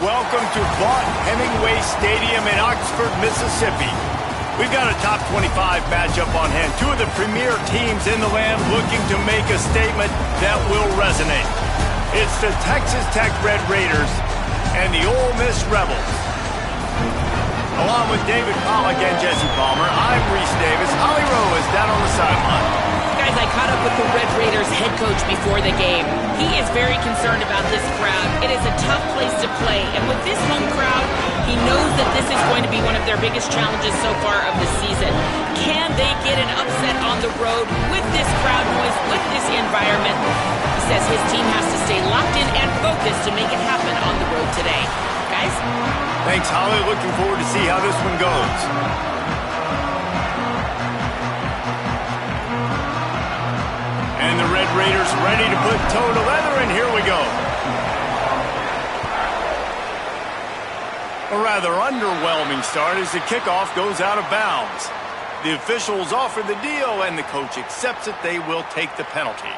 welcome to Vaught-Hemingway Stadium in Oxford, Mississippi. We've got a top 25 matchup on hand. Two of the premier teams in the land looking to make a statement that will resonate. It's the Texas Tech Red Raiders and the Ole Miss Rebels. Along with David Pollack and Jesse Palmer, I'm Reese Davis. Holly Rowe is down on the sideline. Guys, I caught up with the Red Raiders head coach before the game. He is very concerned about this crowd. It is a tough place to play, and with this home crowd, he knows that this is going to be one of their biggest challenges so far of the season. Can they get an upset on the road with this crowd noise, with this environment? He says his team has to stay locked in and focused to make it happen on the road today. Guys? Thanks, Holly. Looking forward to see how this one goes. And the Red Raiders ready to put toe to leather, and here we go. A rather underwhelming start as the kickoff goes out of bounds. The officials offer the deal, and the coach accepts it. They will take the penalty.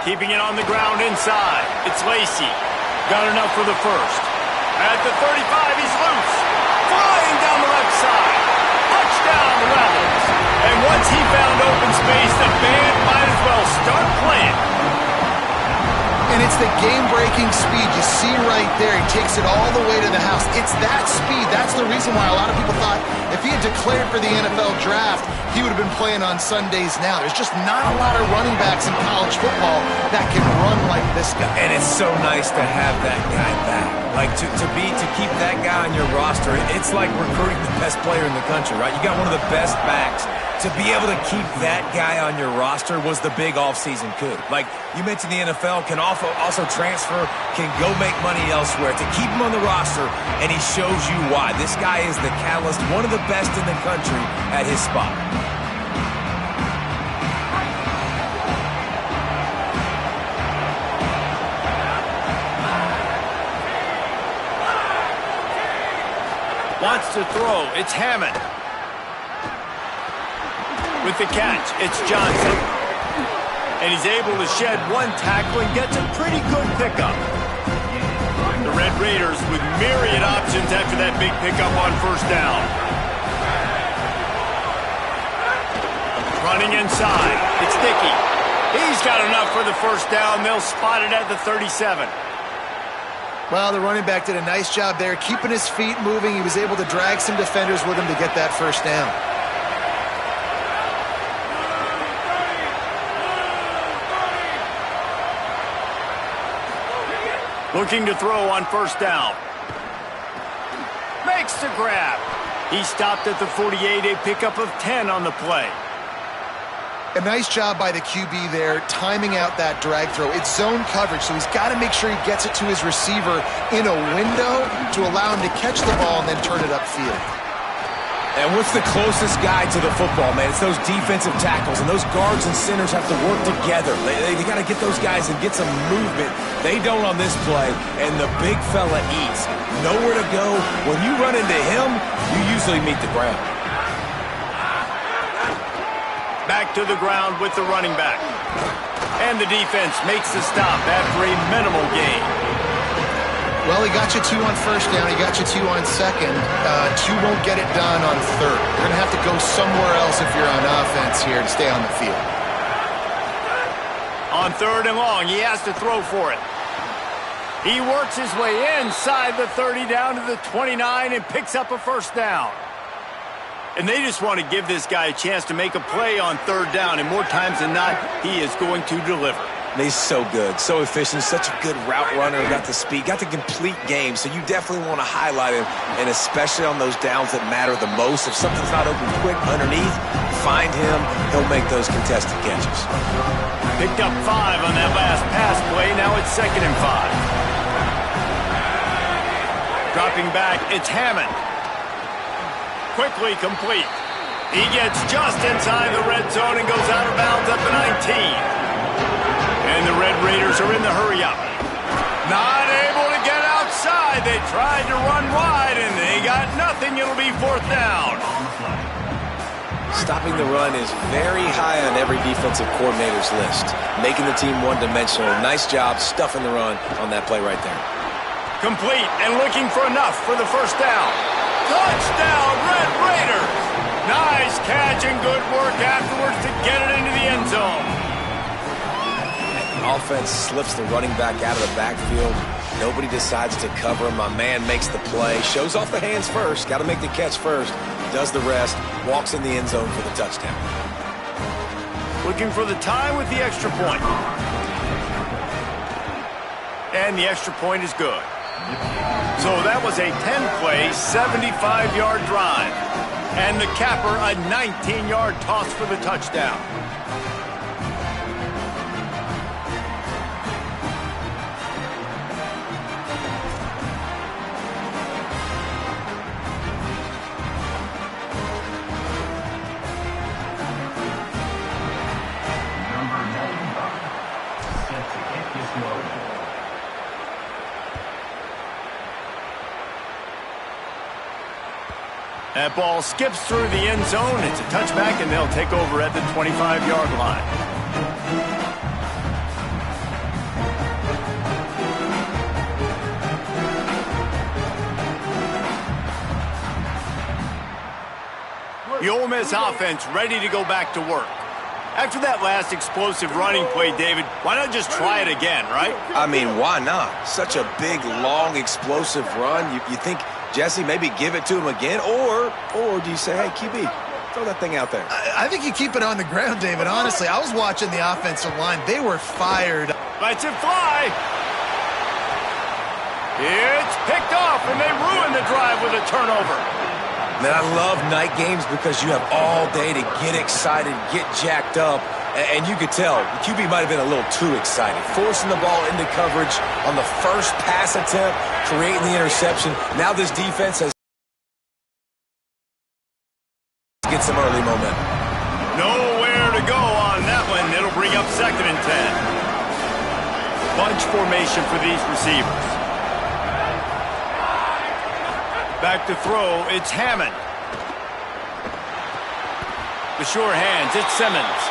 Keeping it on the ground inside. It's Lacey. Got enough for the first. At the 35, he's loose. Flying down the left side. Touchdown, Rebels. And once he found open space, the band might as well start playing. And it's the game-breaking speed you see right there. He takes it all the way to the house. It's that speed. That's the reason why a lot of people thought if he had declared for the NFL draft, he would have been playing on Sundays now. There's just not a lot of running backs in college football that can run like this guy. And it's so nice to have that guy back. Like, to keep that guy on your roster, it's like recruiting the best player in the country, right? You got one of the best backs. To be able to keep that guy on your roster was the big offseason coup. Like, you mentioned the NFL can also transfer, can go make money elsewhere. To keep him on the roster, and he shows you why. This guy is the catalyst, one of the best in the country at his spot. Wants to throw. It's Hammond. With the catch, it's Johnson. And he's able to shed one tackle and gets a pretty good pickup. The Red Raiders with myriad options after that big pickup on first down. Running inside. It's Dickey. He's got enough for the first down. They'll spot it at the 37. Well, the running back did a nice job there, keeping his feet moving. He was able to drag some defenders with him to get that first down. Looking to throw on first down. Makes the grab. He stopped at the 48, a pickup of 10 on the play. A nice job by the QB there, timing out that drag throw. It's zone coverage, so he's got to make sure he gets it to his receiver in a window to allow him to catch the ball and then turn it upfield. And what's the closest guy to the football, man? It's those defensive tackles, and those guards and centers have to work together. They got to get those guys and get some movement. They don't on this play, and the big fella eats. Nowhere to go. When you run into him, you usually meet the ground. Back to the ground with the running back. And the defense makes the stop after a minimal gain. Well, he got you 2 on first down. He got you 2 on second. 2 won't get it done on third. You're going to have to go somewhere else if you're on offense here to stay on the field. On third and long, he has to throw for it. He works his way inside the 30 down to the 29 and picks up a first down. And they just want to give this guy a chance to make a play on third down, and more times than not, he is going to deliver. And he's so good, so efficient, such a good route runner, got the speed, got the complete game, so you definitely want to highlight him, and especially on those downs that matter the most. If something's not open quick underneath, find him, he'll make those contested catches. Picked up 5 on that last pass play, now it's 2nd and 5. Dropping back, it's Hammond. Quickly complete. He gets just inside the red zone and goes out of bounds at the 19. And the Red Raiders are in the hurry-up. Not able to get outside. side. They tried to run wide, and they got nothing. It'll be 4th down. Stopping the run is very high on every defensive coordinator's list. Making the team one-dimensional. Nice job stuffing the run on that play right there. Complete and looking for enough for the 1st down. Touchdown, Red Raiders! Nice catch and good work afterwards to get it into the end zone. Offense slips the running back out of the backfield. Nobody decides to cover him. My man makes the play. Shows off the hands first. Got to make the catch first. Does the rest. Walks in the end zone for the touchdown. Looking for the tie with the extra point. And the extra point is good. So that was a 10-play, 75-yard drive. And the capper, a 19-yard toss for the touchdown. That ball skips through the end zone. It's a touchback, and they'll take over at the 25-yard line. The Ole Miss offense ready to go back to work. After that last explosive running play, David, why not just try it again, right? I mean, why not? Such a big, long, explosive run. You think, Jesse, maybe give it to him again? Or do you say, hey, QB, throw that thing out there? I think you keep it on the ground, David. Honestly, I was watching the offensive line. They were fired. Lets it fly. It's picked off, and they ruin the drive with a turnover. Man, I love night games because you have all day to get excited, get jacked up, and you could tell the QB might have been a little too excited. Forcing the ball into coverage on the first pass attempt, creating the interception. Now this defense has get some early momentum. Nowhere to go on that one. It'll bring up 2nd and 10. Bunch formation for these receivers. Back to throw, it's Hammond. The sure hands, it's Simmons.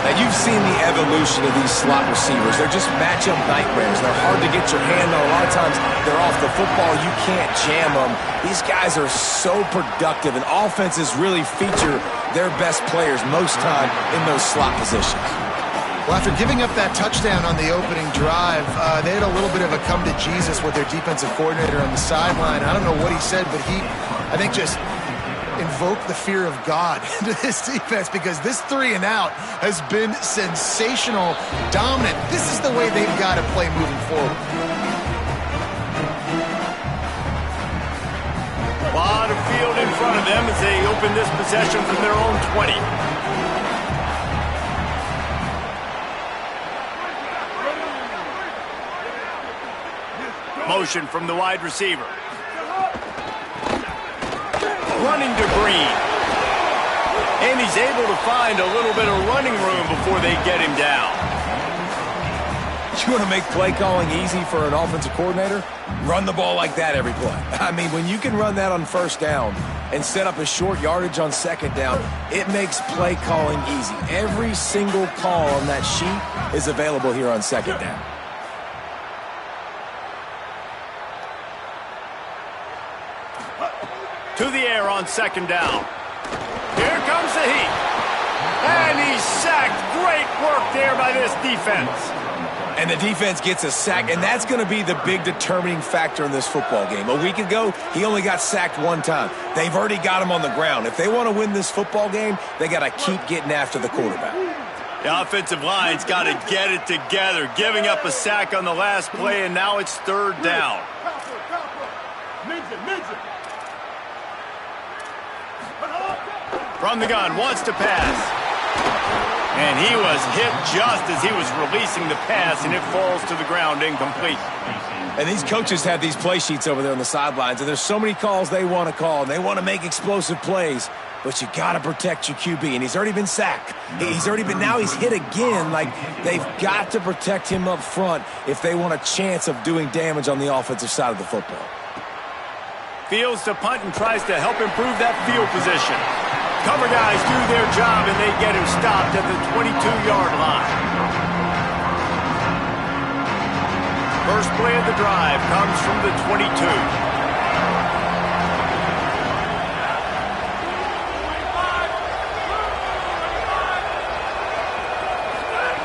Now, you've seen the evolution of these slot receivers. They're just matchup nightmares. They're hard to get your hand on. A lot of times, they're off the football. You can't jam them. These guys are so productive, and offenses really feature their best players most time in those slot positions. Well, after giving up that touchdown on the opening drive, they had a little bit of a come to Jesus with their defensive coordinator on the sideline. I don't know what he said, but he, I think, just invoked the fear of God into this defense because this 3 and out has been sensational, dominant. This is the way they've got to play moving forward. A lot of field in front of them as they open this possession from their own 20. Motion from the wide receiver. Running to Green. And he's able to find a little bit of running room before they get him down. You want to make play calling easy for an offensive coordinator? Run the ball like that every play. I mean, when you can run that on 1st down and set up a short yardage on 2nd down, it makes play calling easy. Every single call on that sheet is available here on 2nd down. To the air on 2nd down. Here comes the heat. And he's sacked. Great work there by this defense. And the defense gets a sack, and that's going to be the big determining factor in this football game. A week ago, he only got sacked 1 time. They've already got him on the ground. If they want to win this football game, they got to keep getting after the quarterback. The offensive line's got to get it together, giving up a sack on the last play, and now it's 3rd down. From the gun, wants to pass. And he was hit just as he was releasing the pass, and it falls to the ground incomplete. And these coaches have these play sheets over there on the sidelines, and there's so many calls they want to call, and they want to make explosive plays. But you got to protect your QB, and he's already been sacked. Now he's hit again. Like, they've got to protect him up front if they want a chance of doing damage on the offensive side of the football. Fields to punt and tries to help improve that field position. Cover guys do their job, and they get him stopped at the 22-yard line. First play of the drive comes from the 22.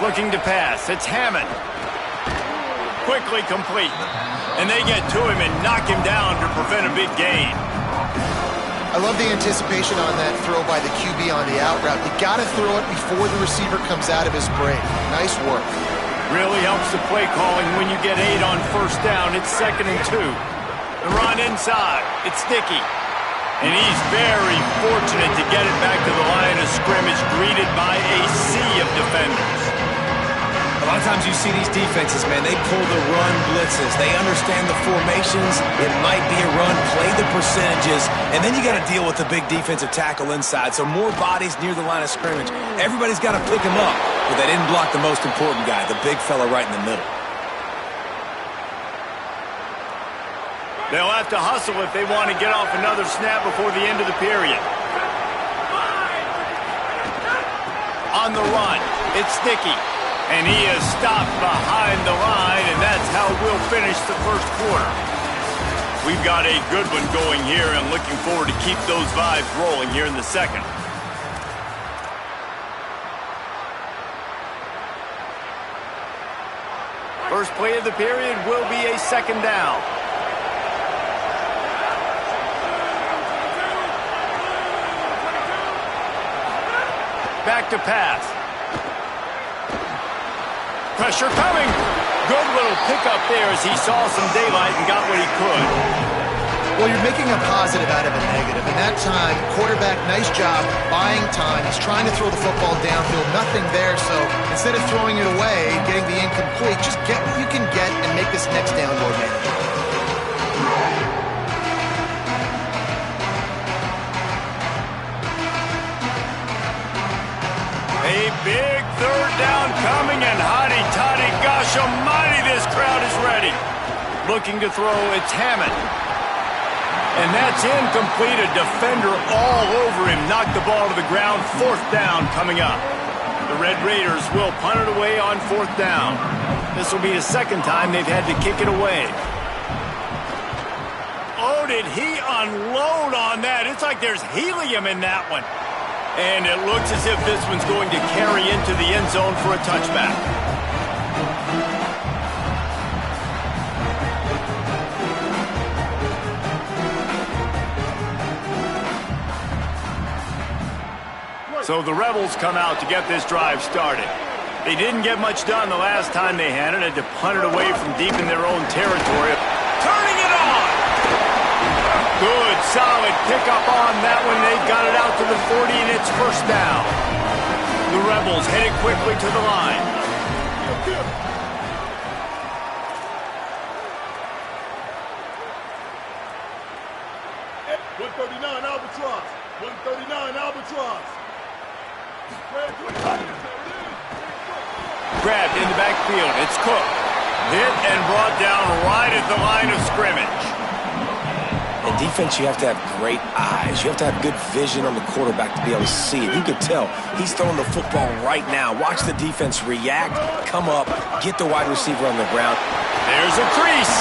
Looking to pass. It's Hammond. Quickly complete. And they get to him and knock him down to prevent a big gain. I love the anticipation on that throw by the QB on the out route. You got to throw it before the receiver comes out of his break. Nice work. Really helps the play calling when you get 8 on first down. It's 2nd and 2. The run inside. It's Sticky. And he's very fortunate to get it back to the line of scrimmage, greeted by a sea of defenders. A lot of times you see these defenses, man, they pull the run blitzes. They understand the formations. It might be a run, play the percentages, and then you got to deal with the big defensive tackle inside. So more bodies near the line of scrimmage. Everybody's got to pick him up, but they didn't block the most important guy, the big fella right in the middle. They'll have to hustle if they want to get off another snap before the end of the period. On the run, it's Sticky. And he is stopped behind the line, and that's how we'll finish the first quarter. We've got a good one going here, and looking forward to keep those vibes rolling here in the second. First play of the period will be a 2nd down. Back to pass. Pressure coming. Good little pickup there as he saw some daylight and got what he could. Well, you're making a positive out of a negative. And that time, quarterback, nice job, buying time. He's trying to throw the football downfield. Nothing there, so instead of throwing it away, getting the incomplete, just get what you can get and make this next down more manageable. A big 3rd down coming, and hotty-toddy, gosh almighty, this crowd is ready. Looking to throw, it's Hammond. And that's incomplete, a defender all over him. Knocked the ball to the ground, 4th down coming up. The Red Raiders will punt it away on 4th down. This will be the 2nd time they've had to kick it away. Oh, did he unload on that? It's like there's helium in that one. And it looks as if this one's going to carry into the end zone for a touchback. So the Rebels come out to get this drive started. They didn't get much done the last time they had it. Had to punt it away from deep in their own territory. Turning it on! Good, solid pickup on that one. They've got it out to the 40, and it's 1st down. The Rebels headed quickly to the line. 139 Albatross. 139 Albatross. Grabbed in the backfield. It's Cook. Hit and brought down right at the line of scrimmage. In defense, you have to have great eyes. You have to have good vision on the quarterback to be able to see it. You could tell he's throwing the football right now. Watch the defense react, come up, get the wide receiver on the ground. There's a crease.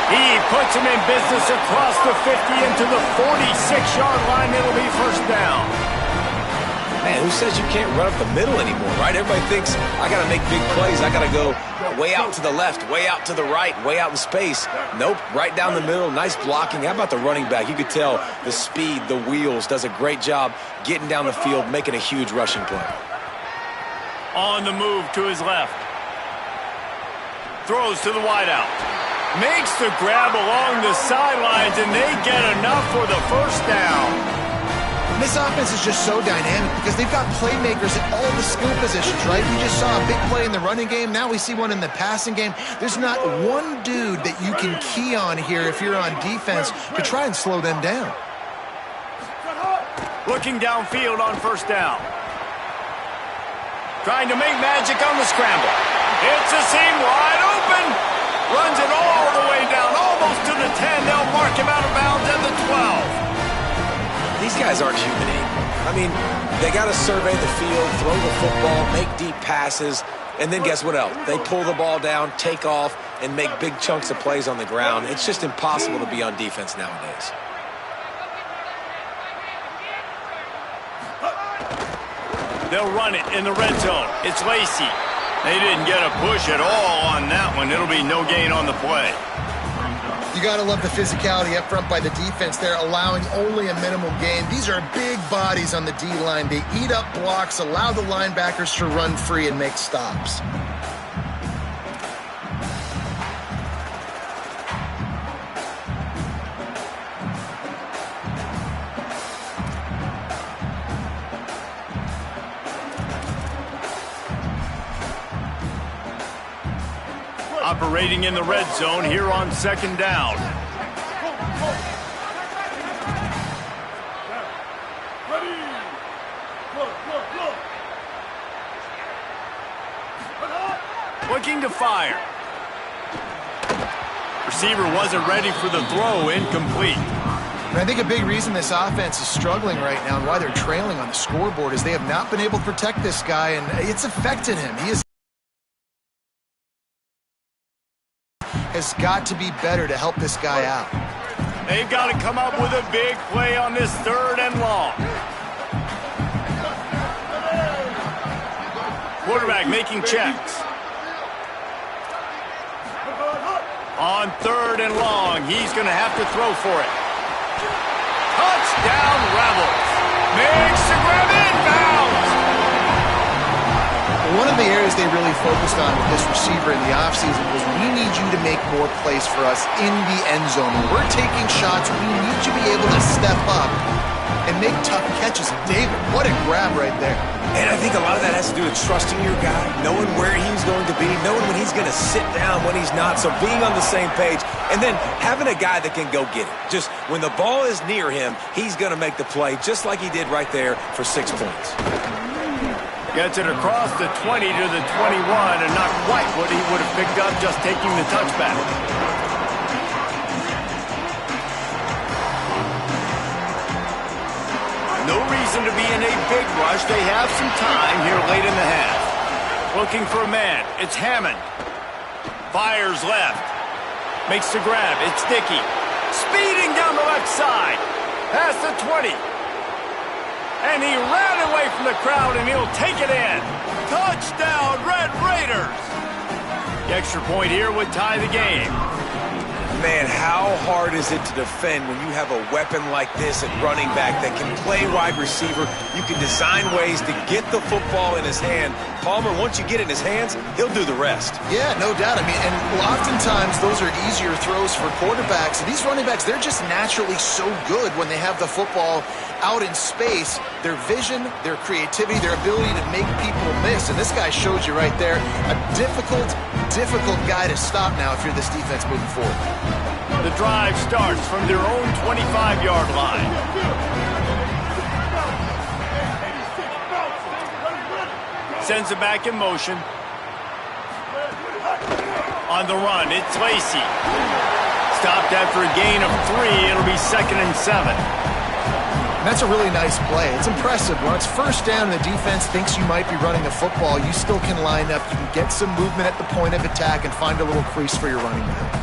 He puts him in business across the 50 into the 46-yard line. It'll be 1st down. Man, who says you can't run up the middle anymore, right? Everybody thinks, I got to make big plays. I got to go way out to the left, way out to the right, way out in space. Nope, right down the middle. Nice blocking. How about the running back? You could tell the speed, the wheels, does a great job getting down the field, making a huge rushing play. On the move to his left. Throws to the wideout. Makes the grab along the sidelines, and they get enough for the 1st down. And this offense is just so dynamic because they've got playmakers at all the skill positions, right? We just saw a big play in the running game. Now we see one in the passing game. There's not one dude that you can key on here if you're on defense to try and slow them down. Looking downfield on first down. Trying to make magic on the scramble. It's a seam wide open. Runs it all the way down, almost to the 10. They'll mark him out of bounds at the 12. These guys aren't human. I mean, they got to survey the field, throw the football, make deep passes, and then guess what else? They pull the ball down, take off, and make big chunks of plays on the ground. It's just impossible to be on defense nowadays. They'll run it in the red zone. It's Lacy. They didn't get a push at all on that one. It'll be no gain on the play. You got to love the physicality up front by the defense there, allowing only a minimal gain. These are big bodies on the D-line. They eat up blocks, allow the linebackers to run free and make stops. Operating in the red zone here on second down. Looking to fire. Receiver wasn't ready for the throw, incomplete. And I think a big reason this offense is struggling right now and why they're trailing on the scoreboard is they have not been able to protect this guy, and it's affected him. He has got to be better to help this guy out. They've got to come up with a big play on this 3rd and long. Quarterback making checks. On 3rd and long, he's going to have to throw for it. Touchdown, Rebels. Makes the grab inbounds. One of the areas they really focused on with this receiver in the offseason was we need you to make more plays for us in the end zone. When we're taking shots, we need you to be able to step up and make tough catches. David, what a grab right there. And I think a lot of that has to do with trusting your guy, knowing where he's going to be, knowing when he's going to sit down, when he's not, so being on the same page, and then having a guy that can go get it. Just when the ball is near him, he's going to make the play just like he did right there for 6 points. Gets it across the 20 to the 21, and not quite what he would have picked up just taking the touchback. No reason to be in a big rush. They have some time here late in the half. Looking for a man. It's Hammond. Fires left. Makes the grab. It's Dickey. Speeding down the left side. Past the 20. And he ran away from the crowd, and he'll take it in. Touchdown, Red Raiders. The extra point here would tie the game. Man, how hard is it to defend when you have a weapon like this at running back that can play wide receiver? You can design ways to get the football in his hand. Palmer, once you get it in his hands, he'll do the rest. Yeah, no doubt. I mean, and oftentimes those are easier throws for quarterbacks. And these running backs, they're just naturally so good when they have the football out in space. Their vision, their creativity, their ability to make people miss. And this guy showed you right there, a difficult guy to stop now if you're this defense moving forward. The drive starts from their own 25-yard line. Sends it back in motion. On the run, it's Lacy. Stopped after a gain of 3. It'll be 2nd and 7. And that's a really nice play. It's impressive. When it's first down and the defense thinks you might be running the football, you still can line up. You can get some movement at the point of attack and find a little crease for your running back.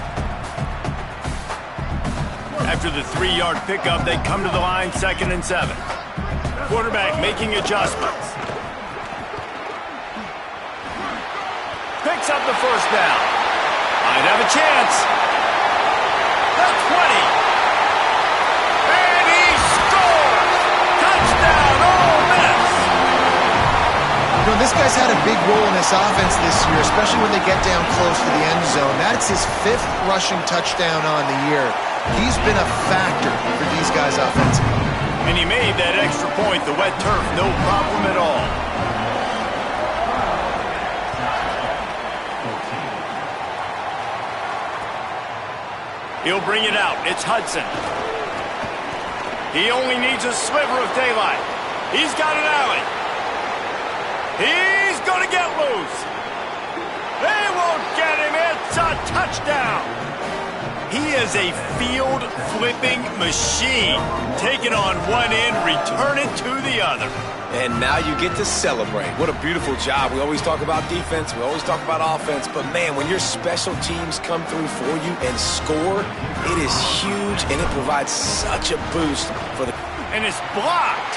After the 3-yard pickup, they come to the line, 2nd and 7. Quarterback making adjustments. Picks up the first down. Might have a chance. The 20. And he scores! Touchdown, Ole Miss! You know, this guy's had a big role in this offense this year, especially when they get down close to the end zone. That's his 5th rushing touchdown on the year. He's been a factor for these guys offensively. And he made that extra point, the wet turf, no problem at all. He'll bring it out. It's Hudson. He only needs a sliver of daylight. He's got an alley. He's going to get loose. They won't get him. It's a touchdown. He is a field-flipping machine. Take it on one end, return it to the other. And now you get to celebrate. What a beautiful job. We always talk about defense. We always talk about offense. But, man, when your special teams come through for you and score, it is huge, and it provides such a boost for the... And it's blocked.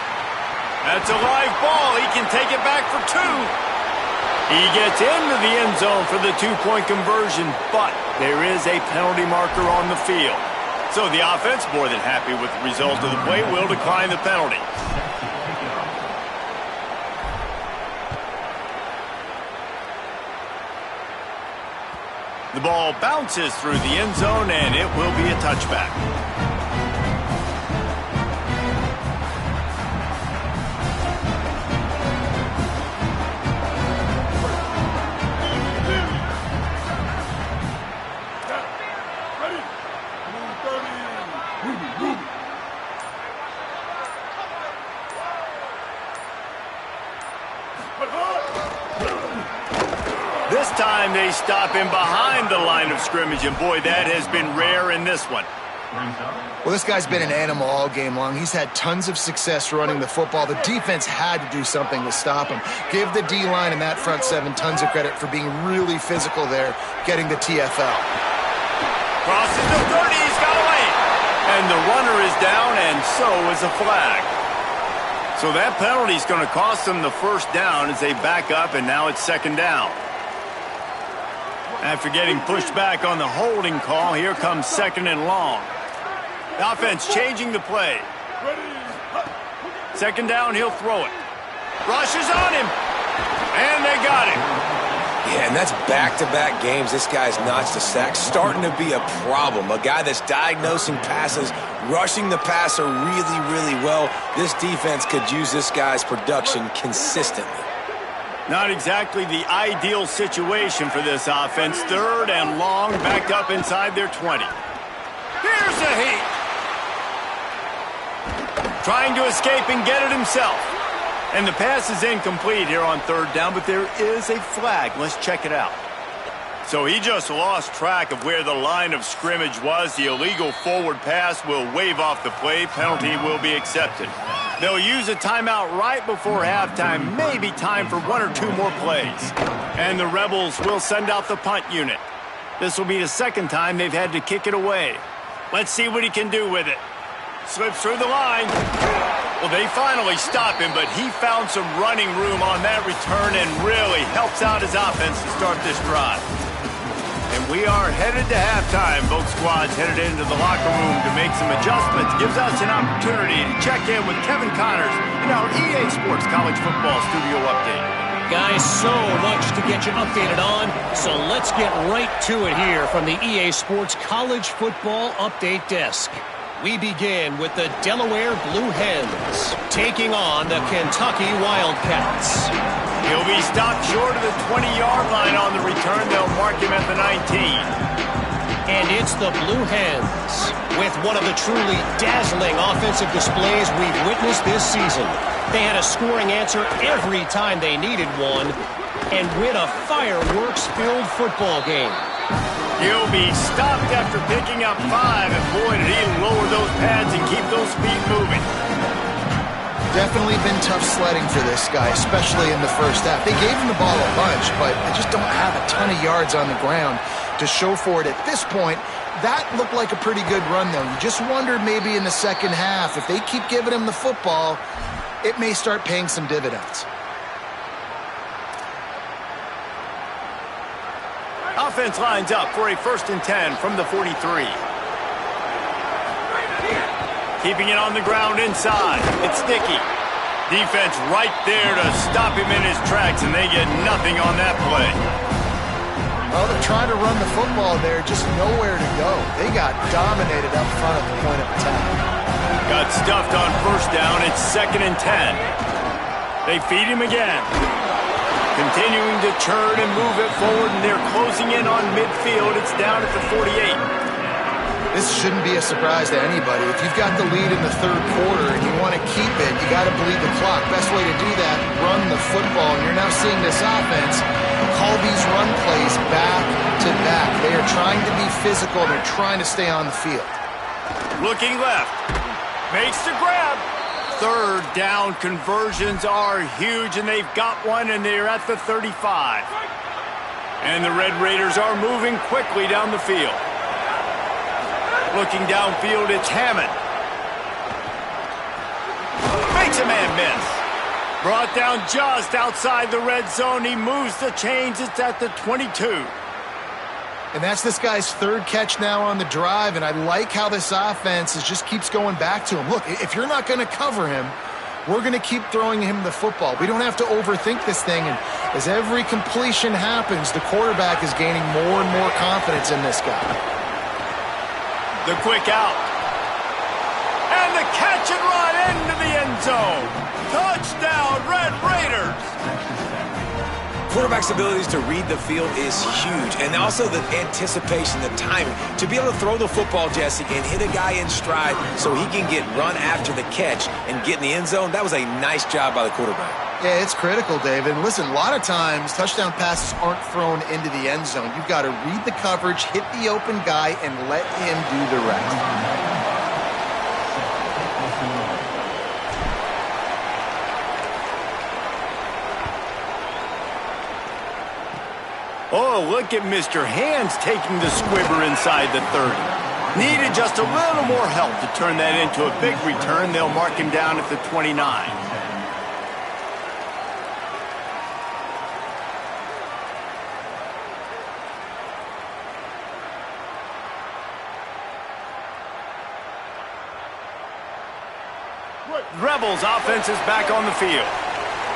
That's a live ball. He can take it back for two. He gets into the end zone for the two-point conversion, but there is a penalty marker on the field. So the offense, more than happy with the result of the play, will decline the penalty. The ball bounces through the end zone, and it will be a touchback. This time they stop him behind the line of scrimmage, and boy, that has been rare in this one. Well, this guy's been an animal all game long. He's had tons of success running the football. The defense had to do something to stop him. Give the D-line and that front seven tons of credit for being really physical there, getting the TFL. Crosses the 30, he's got away. And the runner is down, and so is a flag. So that penalty is going to cost them the first down as they back up, and now it's second down. After getting pushed back on the holding call, here comes second and long. The offense changing the play. Second down, he'll throw it. Rushes on him. And they got him. Yeah, and that's back-to-back games. This guy's notched a sack, starting to be a problem. A guy that's diagnosing passes, rushing the passer really, really well. This defense could use this guy's production consistently. Not exactly the ideal situation for this offense. Third and long, backed up inside their 20. Here's a heat. Trying to escape and get it himself. And the pass is incomplete here on third down, but there is a flag. Let's check it out. So he just lost track of where the line of scrimmage was. The illegal forward pass will wave off the play. Penalty will be accepted. They'll use a timeout right before halftime. Maybe time for one or two more plays. And the Rebels will send out the punt unit. This will be the second time they've had to kick it away. Let's see what he can do with it. Slips through the line. Well, they finally stop him, but he found some running room on that return and really helps out his offense to start this drive. And we are headed to halftime. Both squads headed into the locker room to make some adjustments. Gives us an opportunity to check in with Kevin Connors in our EA Sports College Football Studio Update. Guys, so much to get you updated on, so let's get right to it here from the EA Sports College Football Update Desk. We begin with the Delaware Blue Hens taking on the Kentucky Wildcats. He'll be stopped short of the 20-yard line on the return. They'll mark him at the 19. And it's the Blue Hens with one of the truly dazzling offensive displays we've witnessed this season. They had a scoring answer every time they needed one and win a fireworks-filled football game. He'll be stopped after picking up 5, and boy, did he lower those pads and keep those feet moving. Definitely been tough sledding for this guy, especially in the first half. They gave him the ball a bunch, but they just don't have a ton of yards on the ground to show for it at this point. That looked like a pretty good run, though. You just wondered maybe in the second half, if they keep giving him the football, it may start paying some dividends. Offense lines up for a 1st and 10 from the 43. Keeping it on the ground inside. It's Sticky. Defense right there to stop him in his tracks, and they get nothing on that play. Well, they're trying to run the football there, just nowhere to go. They got dominated up front at the point of attack. Got stuffed on first down. It's 2nd and 10. They feed him again. Continuing to churn and move it forward, and they're closing in on midfield. It's down at the 48. This shouldn't be a surprise to anybody. If you've got the lead in the third quarter and you want to keep it, you got to bleed the clock. Best way to do that, run the football. And you're now seeing this offense call these run plays back to back. They are trying to be physical. They're trying to stay on the field. Looking left. Makes the grab. Third down conversions are huge, and they've got one, and they're at the 35. And the Red Raiders are moving quickly down the field. Looking downfield, it's Hammond. Makes a man miss. Brought down just outside the red zone. He moves the chains. It's at the 22. And that's this guy's third catch now on the drive, and I like how this offense just keeps going back to him. Look, if you're not going to cover him, we're going to keep throwing him the football. We don't have to overthink this thing, and as every completion happens, the quarterback is gaining more and more confidence in this guy. The quick out. And the catch and run into the end zone. Touchdown, Red Raiders. Quarterback's abilities to read the field is huge, and also the anticipation, the timing. To be able to throw the football, Jesse, and hit a guy in stride so he can get run after the catch and get in the end zone, that was a nice job by the quarterback. Yeah, it's critical, David. And listen, a lot of times touchdown passes aren't thrown into the end zone. You've got to read the coverage, hit the open guy, and let him do the rest. Oh, look at Mr. Hands taking the squibber inside the 30. Needed just a little more help to turn that into a big return. They'll mark him down at the 29. Rebels offense is back on the field.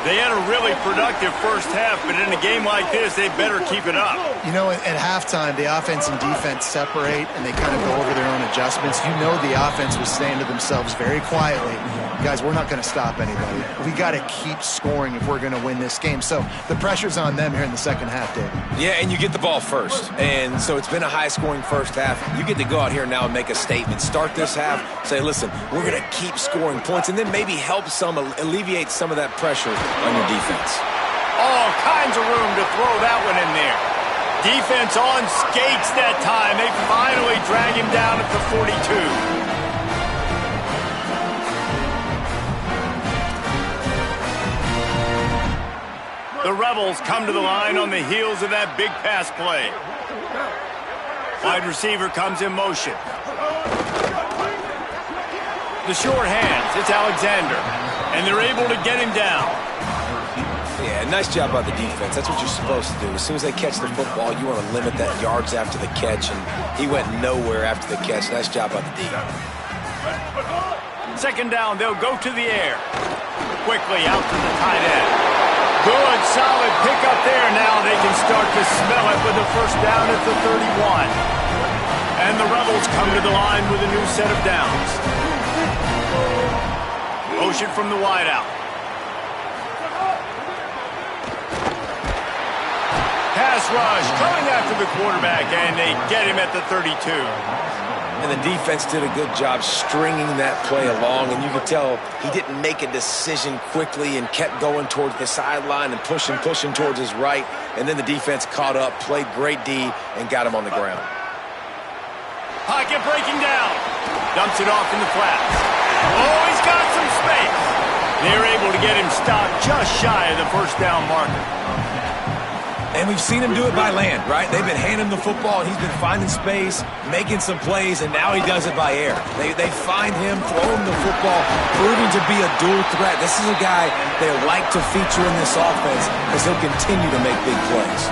They had a really productive first half, but in a game like this, they better keep it up. You know, at halftime, the offense and defense separate, and they kind of go over their own adjustments. You know the offense was saying to themselves very quietly, guys, we're not going to stop anybody. We got to keep scoring if we're going to win this game. So the pressure's on them here in the second half, Dave. Yeah, and you get the ball first. And so it's been a high-scoring first half. You get to go out here now and make a statement. Start this half, say, listen, we're going to keep scoring points, and then maybe help alleviate some of that pressure on your defense. All kinds of room to throw that one in there. Defense on skates that time. They finally drag him down at the 42. The Rebels come to the line on the heels of that big pass play. Wide receiver comes in motion. The short hands, it's Alexander. And they're able to get him down. Yeah, nice job by the defense. That's what you're supposed to do. As soon as they catch the football, you want to limit that yards after the catch, and he went nowhere after the catch. Nice job by the D. Second down, they'll go to the air. Quickly out to the tight end. Good, solid pickup there. Now they can start to smell it with a first down at the 31. And the Rebels come to the line with a new set of downs. Motion from the wideout. Pass rush coming after the quarterback, and they get him at the 32. And the defense did a good job stringing that play along, and you could tell he didn't make a decision quickly and kept going towards the sideline and pushing towards his right, and then the defense caught up, played great D, and got him on the ground. Pocket breaking down. Dumps it off in the flats. Oh, he's got some space. They're able to get him stopped just shy of the first down marker. And we've seen him do it by land, right? They've been handing him the football, and he's been finding space, making some plays, and now he does it by air. They find him, throw him the football, proving to be a dual threat. This is a guy they like to feature in this offense because he'll continue to make big plays.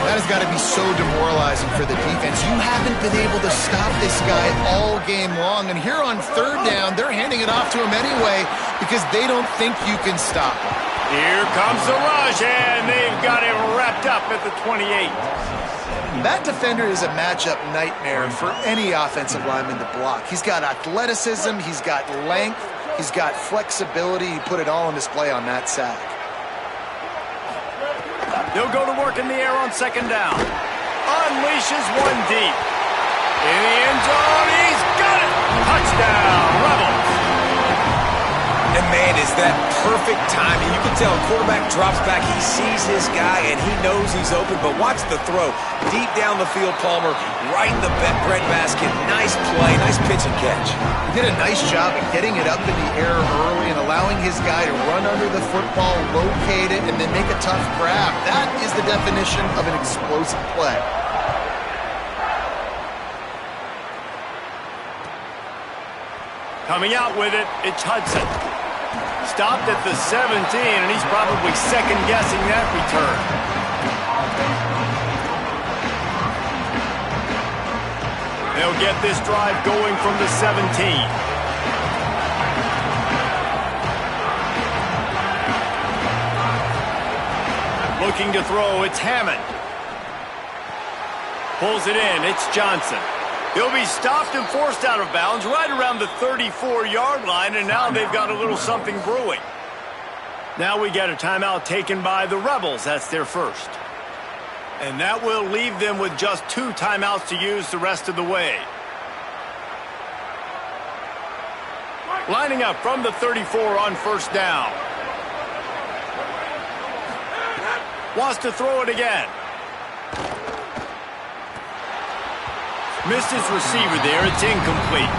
That has got to be so demoralizing for the defense. You haven't been able to stop this guy all game long, and here on third down, they're handing it off to him anyway because they don't think you can stop him. Here comes the rush, and they've got him wrapped up at the 28. That defender is a matchup nightmare for any offensive lineman to block. He's got athleticism, he's got length, he's got flexibility. He put it all on display on that sack. He'll go to work in the air on second down. Unleashes one deep. In the end zone, he's got it! Touchdown, Rebels! And man, is that perfect timing. You can tell quarterback drops back, he sees his guy, and he knows he's open, but watch the throw. Deep down the field, Palmer, right in the breadbasket. Nice play, nice pitch and catch. He did a nice job of getting it up in the air early and allowing his guy to run under the football, locate it, and then make a tough grab. That is the definition of an explosive play. Coming out with it, it's Hudson. Stopped at the 17, and he's probably second-guessing that return. They'll get this drive going from the 17. Looking to throw, it's Hammond. Pulls it in, it's Johnson. He'll be stopped and forced out of bounds right around the 34-yard line, and now they've got a little something brewing. Now we get a timeout taken by the Rebels. That's their first. And that will leave them with just 2 timeouts to use the rest of the way. Lining up from the 34 on first down. Wants to throw it again. Missed his receiver there. It's incomplete.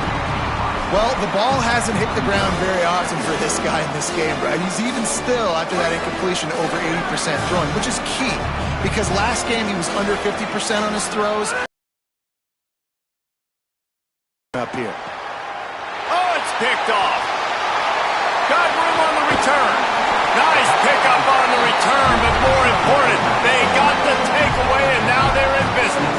Well, the ball hasn't hit the ground very often for this guy in this game, right? He's even still, after that incompletion, over 80% throwing, which is key. Because last game, he was under 50% on his throws. Up here. Oh, it's picked off. Got room on the return. Nice pickup on the return, but more important, they got the takeaway, and now they're in business.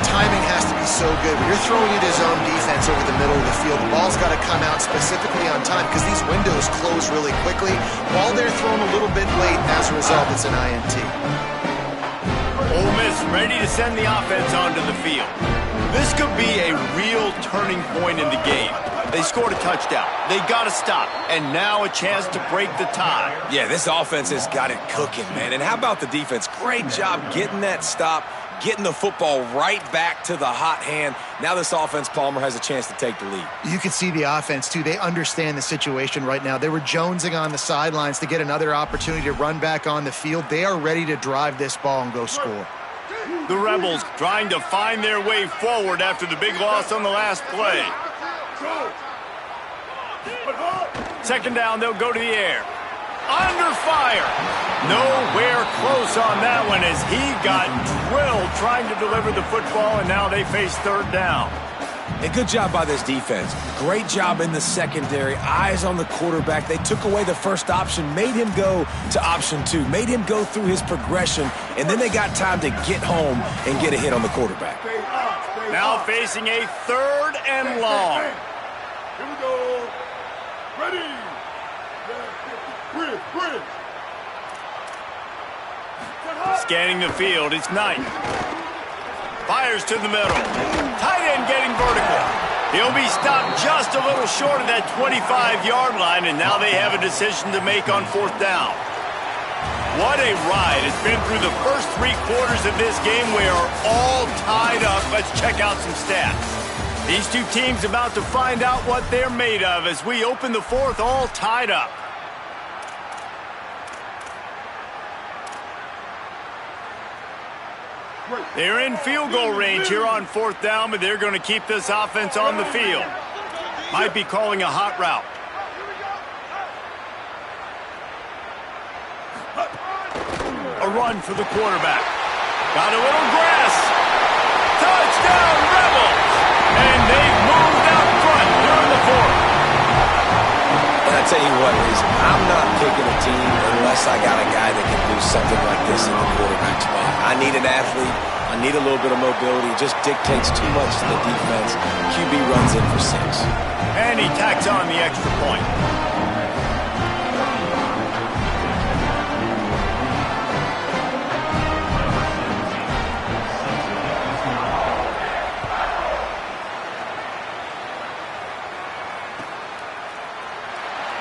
Timing has to be so good. When you're throwing it his own defense over the middle of the field, the ball's got to come out specifically on time because these windows close really quickly. While they're thrown a little bit late, as a result, it's an INT. Ole Miss ready to send the offense onto the field. This could be a real turning point in the game. They scored a touchdown. They got to stop. And now a chance to break the tie. Yeah, this offense has got it cooking, man. And how about the defense? Great job getting that stop, getting the football right back to the hot hand. Now this offense, Palmer, has a chance to take the lead. You can see the offense, too. They understand the situation right now. They were jonesing on the sidelines to get another opportunity to run back on the field. They are ready to drive this ball and go score. The Rebels trying to find their way forward after the big loss on the last play. Second down, they'll go to the air. Under fire. Nowhere close on that one as he got drilled trying to deliver the football, and now they face third down. A good job by this defense. Great job in the secondary. Eyes on the quarterback. They took away the first option, made him go to option 2, made him go through his progression, and then they got time to get home and get a hit on the quarterback. Now facing a third and long. Here we go. Ready. Bridge. Scanning the field, it's Knight. Fires to the middle. Tight end getting vertical. He'll be stopped just a little short of that 25-yard line, and now they have a decision to make on fourth down. What a ride. It's been through the first 3 quarters of this game. We are all tied up. Let's check out some stats. These two teams about to find out what they're made of as we open the fourth all tied up. They're in field goal range here on fourth down, but they're going to keep this offense on the field. Might be calling a hot route. A run for the quarterback. Got a little grass. Touchdown, Rebels! And they've moved out front during the fourth. And I tell you what, Reese, I'm not picking a team unless I got a guy that can do something like this in the quarterback spot. I need an athlete. I need a little bit of mobility. It just dictates too much to the defense. QB runs in for 6. And he tacks on the extra point.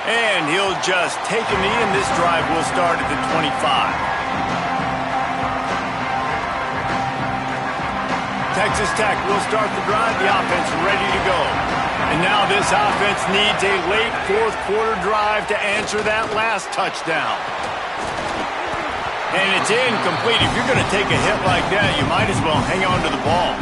And he'll just take a knee, and this drive will start at the 25. Texas Tech will start the drive. The offense ready to go. And now this offense needs a late fourth quarter drive to answer that last touchdown. And it's incomplete. If you're going to take a hit like that, you might as well hang on to the ball.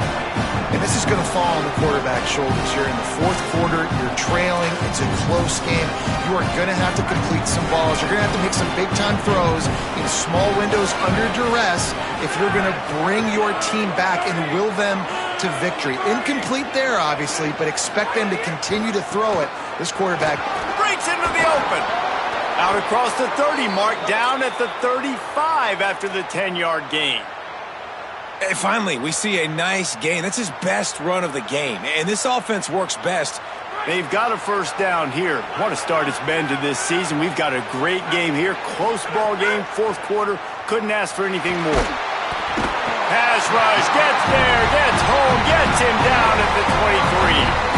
And this is going to fall on the quarterback's shoulders. You're in the fourth quarter. You're trailing. It's a close game. You are going to have to complete some balls. You're going to have to make some big-time throws in small windows under duress if you're going to bring your team back and will them to victory. Incomplete there, obviously, but expect them to continue to throw it. This quarterback breaks into the open. Out across the 30 mark, down at the 35 after the 10-yard gain. Hey, finally, we see a nice gain. That's his best run of the game, and this offense works best. They've got a first down here. What a start it's been to this season. We've got a great game here. Close ball game, fourth quarter. Couldn't ask for anything more. Pass rush, gets there, gets home, gets him down at the 23.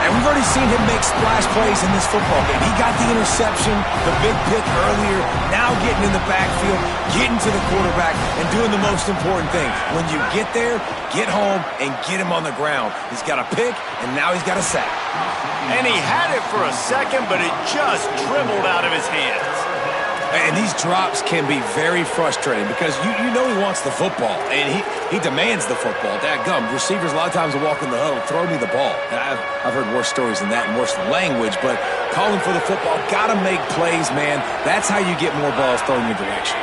And we've already seen him make splash plays in this football game. He got the interception, the big pick earlier, now getting in the backfield, getting to the quarterback, and doing the most important thing. When you get there, get home, and get him on the ground. He's got a pick, and now he's got a sack. And he had it for a second, but it just dribbled out of his hands. And these drops can be very frustrating because you know he wants the football, and he demands the football. Dadgum, receivers a lot of times will walk in the huddle, throw me the ball. I've heard worse stories than that and worse language, but calling for the football, got to make plays, man. That's how you get more balls thrown your direction.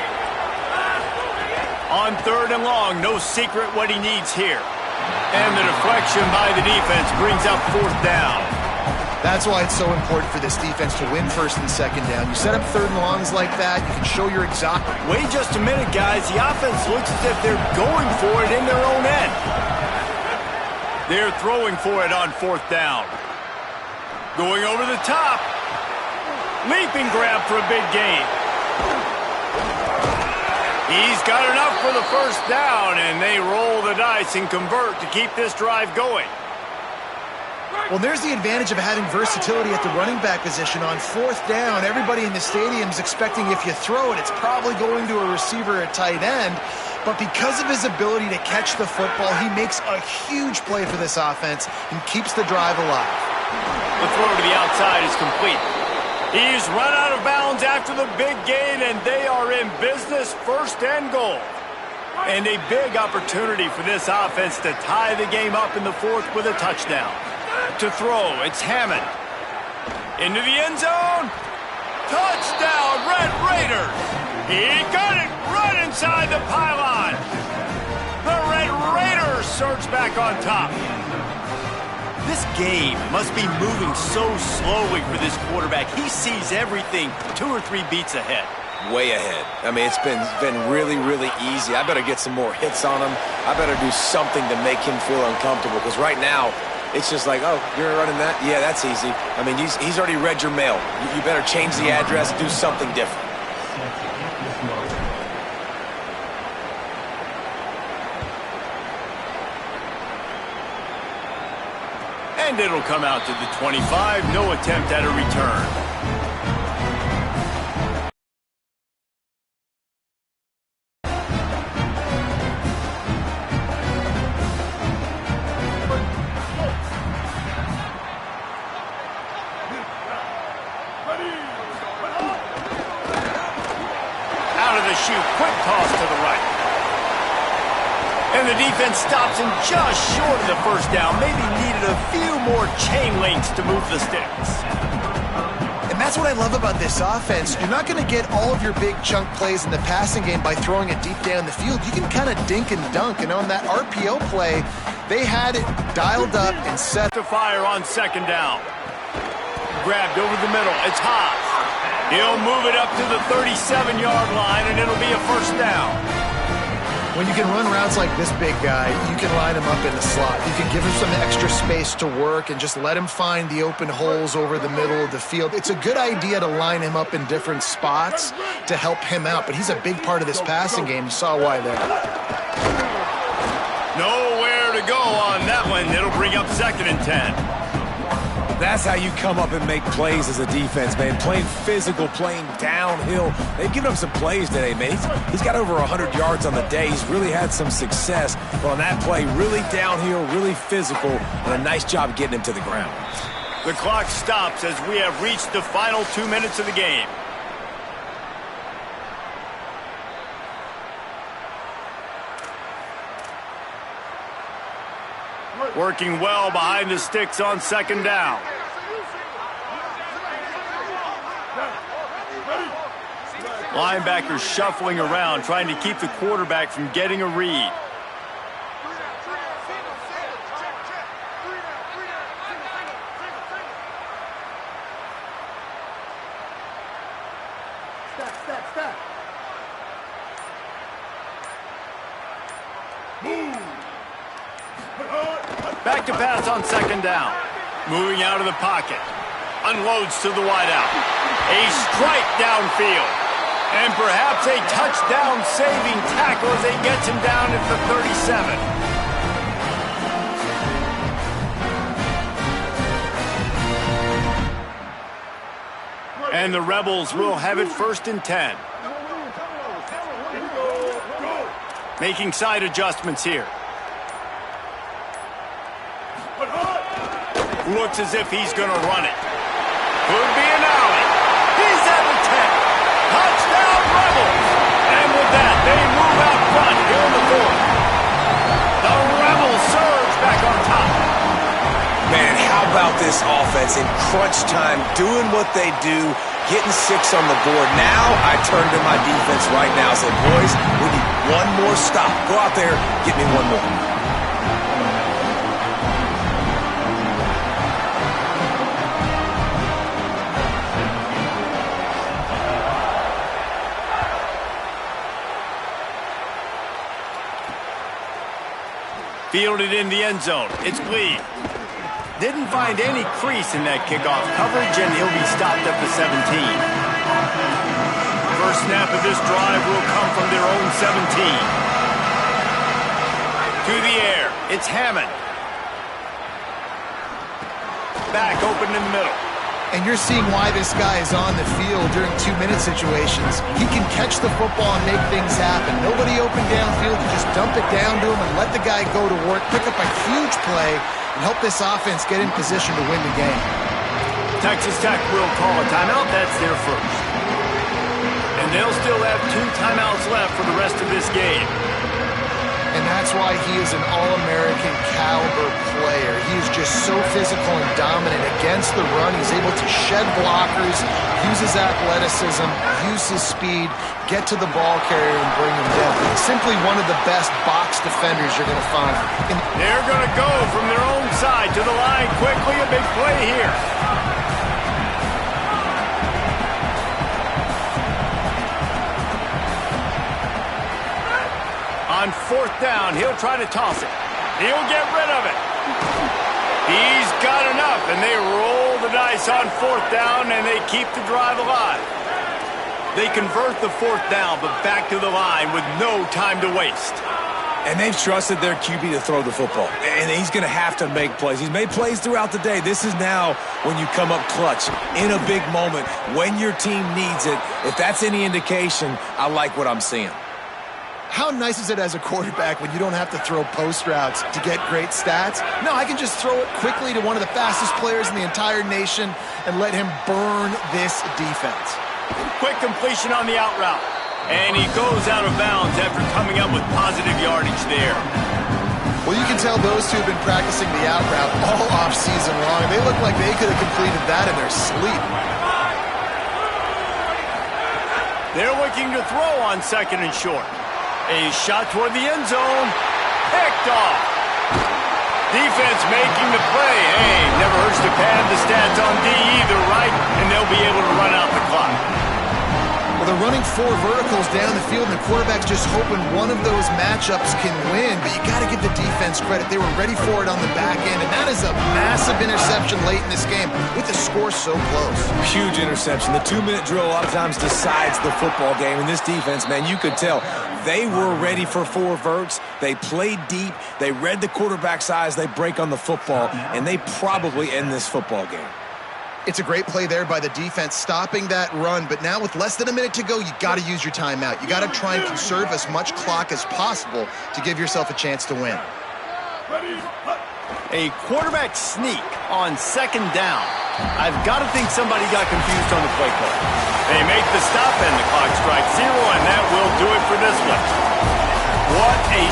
On third and long, no secret what he needs here. And the deflection by the defense brings up fourth down. That's why it's so important for this defense to win first and second down. You set up third and longs like that, you can show your exact... Wait just a minute, guys. The offense looks as if they're going for it in their own end. They're throwing for it on fourth down. Going over the top. Leaping grab for a big gain. He's got enough for the first down, and they roll the dice and convert to keep this drive going. Well, there's the advantage of having versatility at the running back position. On fourth down, everybody in the stadium is expecting if you throw it, it's probably going to a receiver or tight end. But because of his ability to catch the football, he makes a huge play for this offense and keeps the drive alive. The throw to the outside is complete. He's run out of bounds after the big gain, and they are in business, first and goal. And a big opportunity for this offense to tie the game up in the fourth with a touchdown. To throw, it's Hammond. Into the end zone. Touchdown, Red Raiders. He got it right inside the pylon. The Red Raiders surge back on top. This game must be moving so slowly for this quarterback. He sees everything 2 or 3 beats ahead. Way ahead. I mean, it's been really, really easy. I better get some more hits on him. I better do something to make him feel uncomfortable because right now, it's just like, oh, you're running that? Yeah, that's easy. I mean, he's already read your mail. You better change the address, do something different. And it'll come out to the 25. No attempt at a return. Quick toss to the right. And the defense stops him just short of the first down. Maybe needed a few more chain links to move the sticks. And that's what I love about this offense. You're not going to get all of your big chunk plays in the passing game by throwing it deep down the field. You can kind of dink and dunk. And on that RPO play, they had it dialed up and set to fire on second down. Grabbed over the middle. It's Haas. He'll move it up to the 37-yard line, and it'll be a first down. When you can run routes like this big guy, you can line him up in the slot. You can give him some extra space to work and just let him find the open holes over the middle of the field. It's a good idea to line him up in different spots to help him out, but he's a big part of this passing game. You saw why there. Nowhere to go on that one. It'll bring up second and 10. That's how you come up and make plays as a defense, man. Playing physical, playing downhill. They've given him some plays today, man. He's got over 100 yards on the day. He's really had some success. But on that play, really downhill, really physical, and a nice job getting him to the ground. The clock stops as we have reached the final 2 minutes of the game. Working well behind the sticks on second down. Linebackers shuffling around, trying to keep the quarterback from getting a read. Step. Back to pass on second down. Moving out of the pocket. Unloads to the wideout. A strike downfield. And perhaps a touchdown-saving tackle as he gets him down at the 37. And the Rebels will have it 1st and 10. Making side adjustments here. Looks as if he's going to run it. Could be an alley. He's at the 10. Touchdown, Rebels! And with that, they move out front here in the 4th. The Rebels surge back on top. Man, how about this offense in crunch time, doing what they do, getting 6 on the board. Now I turn to my defense right now and say, boys, we need one more stop. Go out there, get me one more. Fielded in the end zone. It's Lee. Didn't find any crease in that kickoff coverage, and he'll be stopped at the 17. First snap of this drive will come from their own 17. To the air. It's Hammond. Back open in the middle. And you're seeing why this guy is on the field during 2-minute situations. He can catch the football and make things happen. Nobody open downfield. You just dump it down to him and let the guy go to work, pick up a huge play, and help this offense get in position to win the game. Texas Tech will call a timeout. That's their first. And they'll still have 2 timeouts left for the rest of this game. And that's why he is an All-American caliber player. He is just so physical and dominant against the run. He's able to shed blockers, use his athleticism, use his speed, get to the ball carrier and bring him down. Simply one of the best box defenders you're going to find. They're going to go from their own side to the line quickly. A big play here. On 4th down, he'll try to toss it. He'll get rid of it. He's got enough, and they roll the dice on 4th down, and they keep the drive alive. They convert the 4th down, but back to the line with no time to waste. And they've trusted their QB to throw the football. And he's going to have to make plays. He's made plays throughout the day. This is now when you come up clutch in a big moment when your team needs it. If that's any indication, I like what I'm seeing. How nice is it as a quarterback when you don't have to throw post routes to get great stats? No, I can just throw it quickly to one of the fastest players in the entire nation and let him burn this defense. Quick completion on the out route. And he goes out of bounds after coming up with positive yardage there. Well, you can tell those two have been practicing the out route all off-season long. They look like they could have completed that in their sleep. They're looking to throw on 2nd and short. A shot toward the end zone. Picked off. Defense making the play. Hey, never hurts to pad the stats on D either, right? And they'll be able to run out the clock. Well, they're running 4 verticals down the field, and the quarterback's just hoping one of those matchups can win. But you got to give the defense credit. They were ready for it on the back end, and that is a massive interception late in this game with the score so close. Huge interception. The 2-minute drill a lot of times decides the football game. And this defense, man, you could tell they were ready for 4 verts. They played deep. They read the quarterback's eyes. They break on the football, and they probably end this football game. It's a great play there by the defense, stopping that run. But now with less than a minute to go, you got to use your timeout. You got to try and conserve as much clock as possible to give yourself a chance to win. A quarterback sneak on 2nd down. I've got to think somebody got confused on the play call. They make the stop and the clock strikes 0, and that will do it for this one. What a